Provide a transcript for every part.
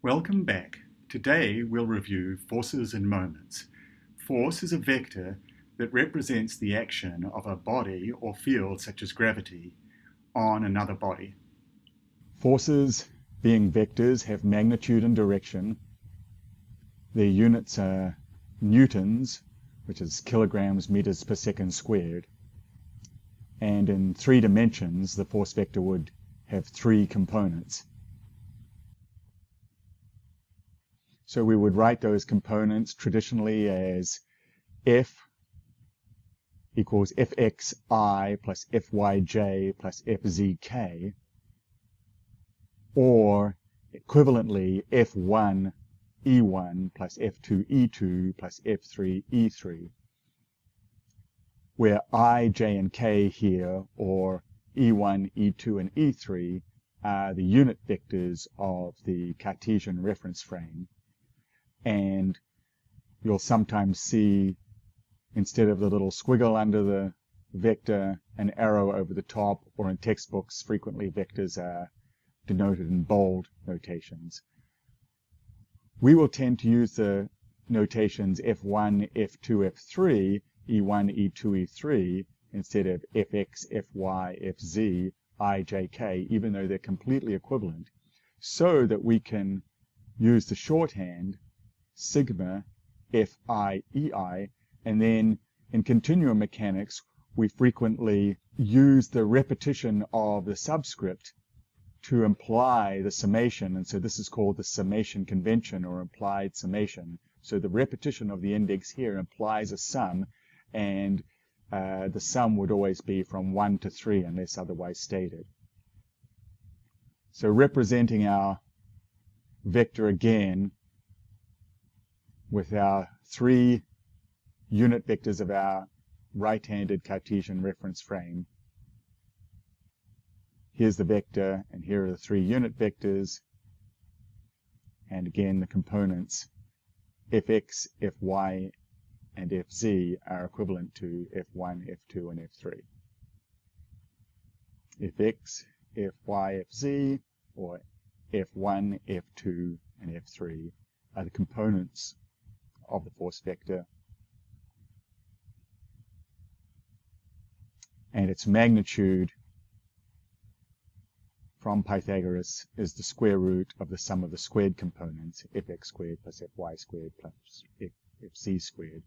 Welcome back. Today we'll review forces and moments. Force is a vector that represents the action of a body or field such as gravity on another body. Forces, being vectors, have magnitude and direction. Their units are newtons, which is kilograms meters per second squared. And in 3 dimensions, the force vector would have 3 components. So we would write those components traditionally as F equals Fxi plus Fyj plus Fzk, or equivalently F1 E1 plus F2 E2 plus F3 E3, where I, J, and K here, or E1, E2, and E3, are the unit vectors of the Cartesian reference frame. And you'll sometimes see, instead of the little squiggle under the vector, an arrow over the top, or in textbooks, frequently vectors are denoted in bold notations. We will tend to use the notations F1, F2, F3, E1, E2, E3, instead of Fx, Fy, Fz, I, J, K, even though they're completely equivalent, so that we can use the shorthand sigma Fi, Ei, and then in continuum mechanics, we frequently use the repetition of the subscript to imply the summation, and so this is called the summation convention or implied summation. So the repetition of the index here implies a sum, and the sum would always be from 1 to 3 unless otherwise stated. So representing our vector again with our 3 unit vectors of our right-handed Cartesian reference frame. Here's the vector, and here are the 3 unit vectors, and again the components Fx, Fy, and Fz are equivalent to F1, F2, and F3. Fx, Fy, Fz, or F1, F2, and F3 are the components of the force vector, and its magnitude from Pythagoras is the square root of the sum of the squared components, Fx squared plus Fy squared plus Fz squared,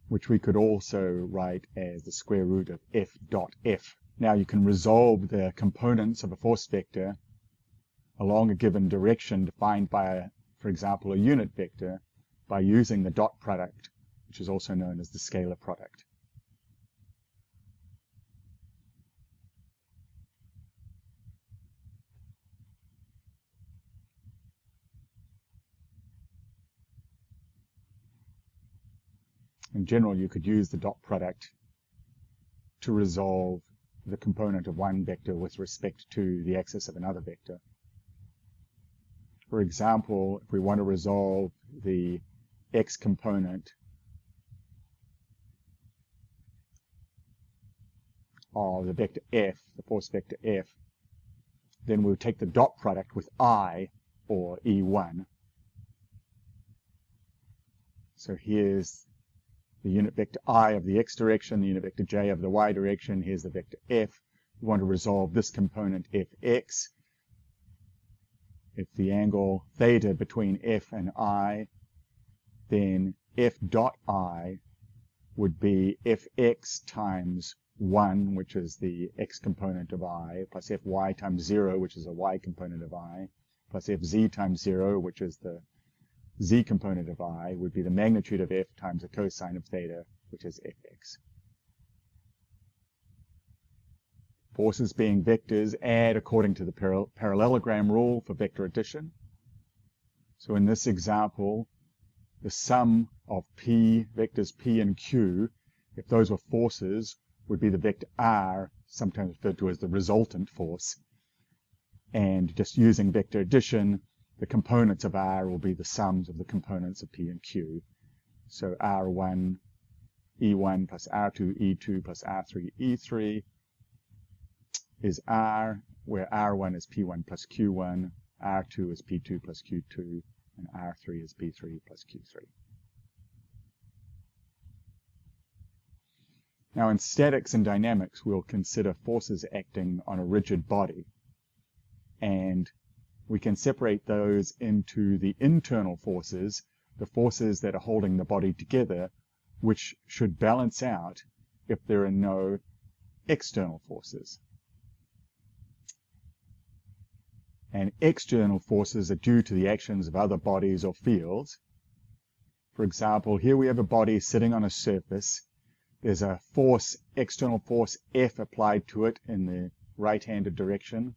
which we could also write as the square root of F dot F. Now you can resolve the components of a force vector along a given direction defined by, for example, a unit vector by using the dot product, which is also known as the scalar product. In general, you could use the dot product to resolve the component of one vector with respect to the axis of another vector. For example, if we want to resolve the x component of the vector f, the force vector f, then we'll take the dot product with I, or E1. So here's the unit vector I of the x direction, the unit vector j of the y direction. Here's the vector f. We want to resolve this component fx. If the angle theta between f and I, then f dot I would be fx times 1, which is the x component of I, plus fy times 0, which is a y component of I, plus fz times 0, which is the z component of I, would be the magnitude of f times the cosine of theta, which is fx. Forces being vectors add according to the parallelogram rule for vector addition. So in this example, the sum of p, vectors p and q, if those were forces, would be the vector r, sometimes referred to as the resultant force. And just using vector addition, the components of r will be the sums of the components of p and q. So r1 E1 plus R2 E2 plus R3 E3 is R, where R1 is P1 plus Q1, R2 is P2 plus Q2, and R3 is P3 plus Q3. Now in statics and dynamics, we'll consider forces acting on a rigid body. And we can separate those into the internal forces, the forces that are holding the body together, which should balance out if there are no external forces. And external forces are due to the actions of other bodies or fields. For example, here we have a body sitting on a surface. There's a force, external force F applied to it in the right-handed direction,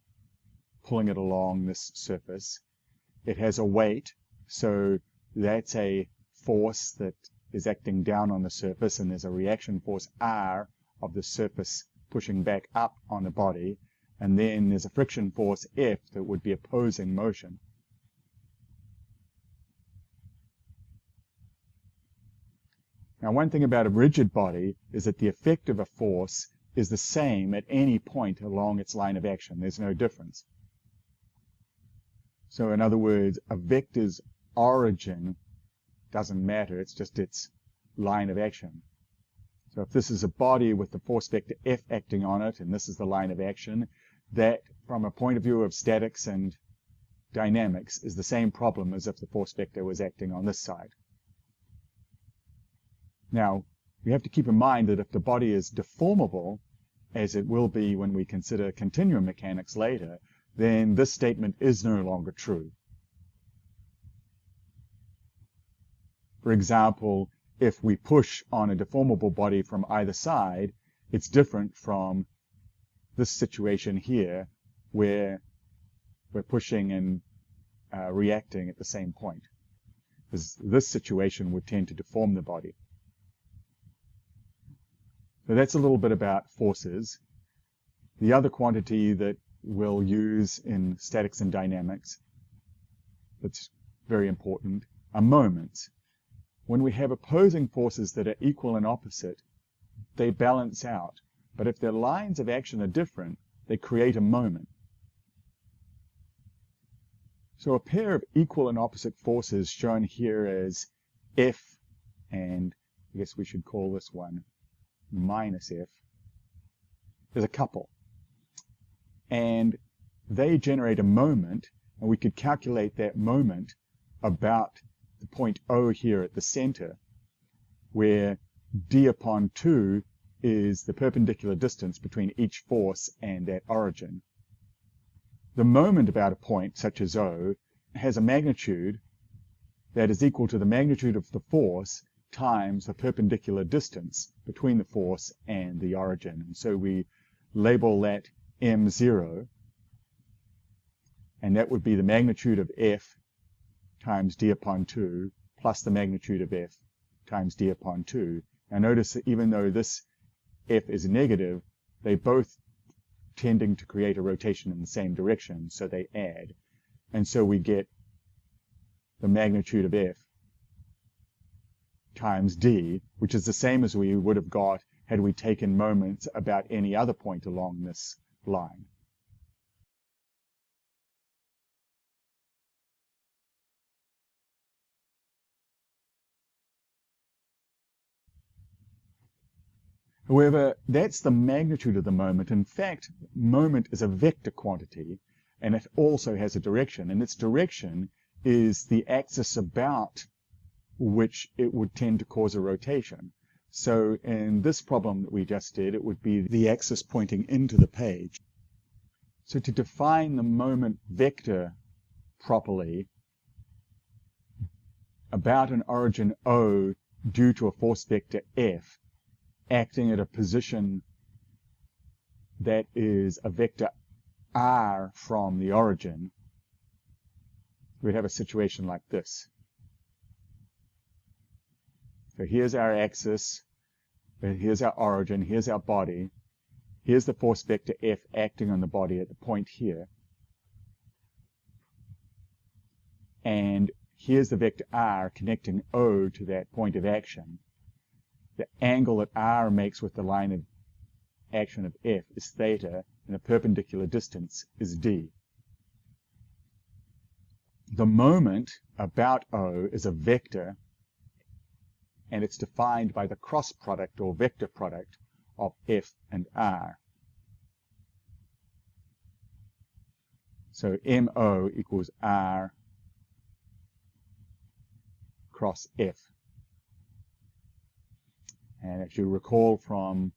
pulling it along this surface. It has a weight, so that's a force that is acting down on the surface, and there's a reaction force R of the surface pushing back up on the body, and then there's a friction force F that would be opposing motion. Now, one thing about a rigid body is that the effect of a force is the same at any point along its line of action. There's no difference. So in other words, a vector's origin doesn't matter, it's just its line of action. So if this is a body with the force vector F acting on it, and this is the line of action, that from a point of view of statics and dynamics is the same problem as if the force vector was acting on this side. Now, we have to keep in mind that if the body is deformable, as it will be when we consider continuum mechanics later, then this statement is no longer true. For example, if we push on a deformable body from either side, it's different from this situation here, where we're pushing and reacting at the same point. Because this situation would tend to deform the body. So that's a little bit about forces. The other quantity that we'll use in statics and dynamics that's very important are moments. When we have opposing forces that are equal and opposite, they balance out. But if their lines of action are different, they create a moment. So a pair of equal and opposite forces shown here as F, and I guess we should call this one minus F, is a couple. And they generate a moment, and we could calculate that moment about the point O here at the center, where d upon 2 is the perpendicular distance between each force and that origin. The moment about a point, such as O, has a magnitude that is equal to the magnitude of the force times the perpendicular distance between the force and the origin. And so we label that m0, and that would be the magnitude of F times d upon 2 plus the magnitude of F times d upon 2. Now notice that even though this F is negative, they both tending to create a rotation in the same direction, so they add. And so we get the magnitude of F times d, which is the same as we would have got had we taken moments about any other point along this line. However, that's the magnitude of the moment. In fact, moment is a vector quantity, and it also has a direction, and its direction is the axis about which it would tend to cause a rotation. So in this problem that we just did, it would be the axis pointing into the page. So to define the moment vector properly, about an origin O due to a force vector F, acting at a position that is a vector R from the origin, we'd have a situation like this. So here's our axis, here's our origin, here's our body, here's the force vector F acting on the body at the point here, and here's the vector R connecting O to that point of action. The angle that R makes with the line of action of F is theta and the perpendicular distance is d. The moment about O is a vector, and it's defined by the cross product or vector product of F and R. So MO equals R cross F. And if you recall from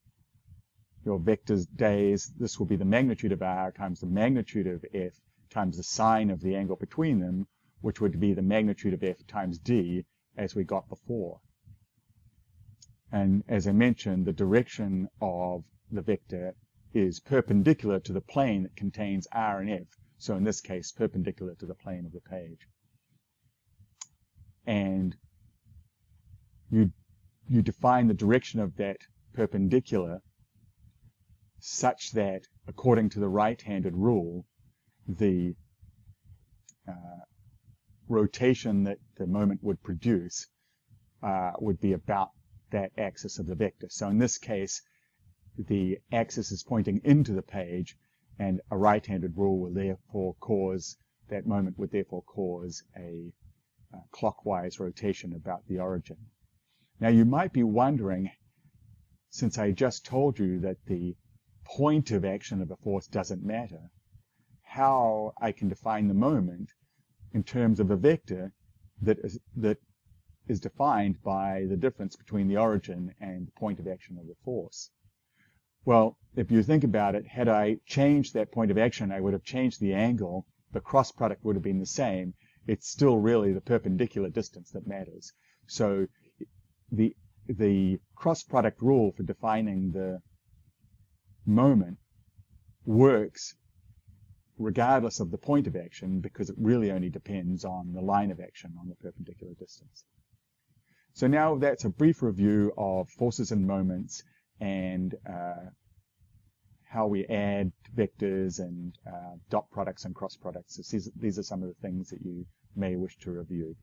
your vectors days, this will be the magnitude of R times the magnitude of F times the sine of the angle between them, which would be the magnitude of F times D as we got before. And as I mentioned, the direction of the vector is perpendicular to the plane that contains R and F. So in this case, perpendicular to the plane of the page. And you define the direction of that perpendicular such that, according to the right-handed rule, the rotation that the moment would produce would be about that axis of the vector. So in this case, the axis is pointing into the page, and a right-handed rule will therefore cause, that moment would therefore cause a clockwise rotation about the origin. Now you might be wondering, since I just told you that the point of action of a force doesn't matter, how I can define the moment in terms of a vector that is defined by the difference between the origin and the point of action of the force. Well, if you think about it, had I changed that point of action, I would have changed the angle. The cross product would have been the same. It's still really the perpendicular distance that matters. So the cross product rule for defining the moment works regardless of the point of action, because it really only depends on the line of action on the perpendicular distance. So now that's a brief review of forces and moments and how we add vectors and dot products and cross products. These are some of the things that you may wish to review.